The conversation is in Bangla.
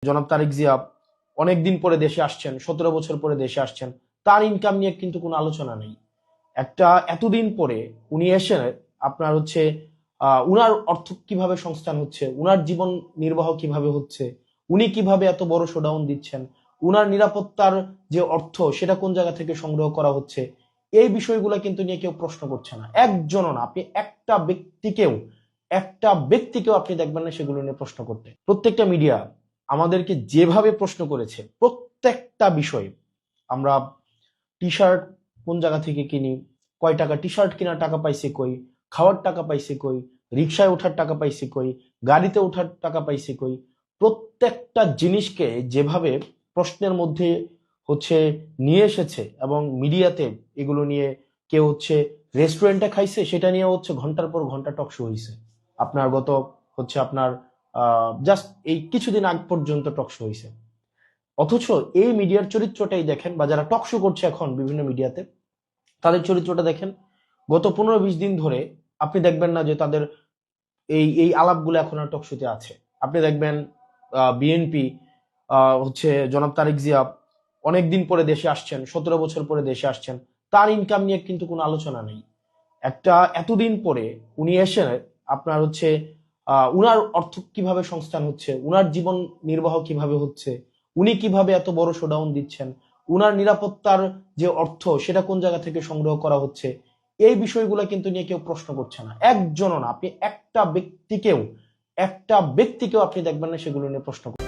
জনাব তারেক জিয়া অনেকদিন পরে দেশে আসছেন, 17 বছর পরে দেশে আসছেন, তার ইনকাম নিয়ে কিন্তু কোনো আলোচনা নেই। এতদিন পরে উনি এসে আপনার হচ্ছে উনার অর্থ কিভাবে সংস্থান হচ্ছে, উনার জীবন নির্বাহ কিভাবে হচ্ছে, উনি কিভাবে এত বড় শোডাউন দিচ্ছেন, উনার নিরাপত্তার যে অর্থ সেটা কোন জায়গা থেকে সংগ্রহ করা হচ্ছে, এই বিষয়গুলো কিন্তু নিয়ে কেউ প্রশ্ন করছে না। একজনও না, আপনি একটা ব্যক্তিকেও আপনি দেখবেন না সেগুলো নিয়ে প্রশ্ন করতে। প্রত্যেকটা মিডিয়া আমাদেরকে যেভাবে প্রশ্ন করেছে, প্রত্যেকটা বিষয়, আমরা টি শার্ট কোন জায়গা থেকে কিনি, কয় টাকা টি শার্ট কেনার টাকা পাইছি কই, খাওয়ার টাকা পাইছি কই, রিক্সায় ওঠার টাকা পাইছি কই, গাড়িতে ওঠার টাকা পাইছি কই, প্রত্যেকটা জিনিসকে যেভাবে প্রশ্নের মধ্যে নিয়ে এসেছে, এবং মিডিয়াতে এগুলো নিয়ে কেউ রেস্টুরেন্টে খাইছে সেটা নিয়ে ঘন্টার পর ঘন্টা টক শো হয়েছে। আপনার গত আপনার জাস্ট এই কিছুদিন আগ পর্যন্ত টক শো হয়েছে। অথচ এই মিডিয়ার চরিত্রটাই দেখেন, বা যারা টক শো করছে এখন বিভিন্ন মিডিয়াতে, তাদের চরিত্রটা দেখেন। গত 15-20 দিন ধরে আপনি দেখবেন না যে তাদের এই এই আলাপগুলো এখন আর টক শোতে আছে। আপনি দেখবেন বিএনপি জনাব তারেক জিয়া অনেকদিন পরে দেশে আসছেন, 17 বছর পরে দেশে আসছেন, তার ইনকাম নিয়ে কিন্তু কোনো আলোচনা নেই। এতদিন পরে উনি এসে আপনার উনার অর্থ কিভাবে সংস্থান হচ্ছে, উনার জীবন নির্বাহ কিভাবে হচ্ছে, উনি কিভাবে এত বড় শোডাউন দিচ্ছেন, উনার নিরাপত্তার যে অর্থ সেটা কোন জায়গা থেকে সংগ্রহ করা হচ্ছে, এই বিষয়গুলো কিন্তু নিয়ে কেউ প্রশ্ন করছে না। একজনও না, আপনি একটা ব্যক্তিকেও আপনি দেখবেন না সেগুলো নিয়ে প্রশ্ন করছেন।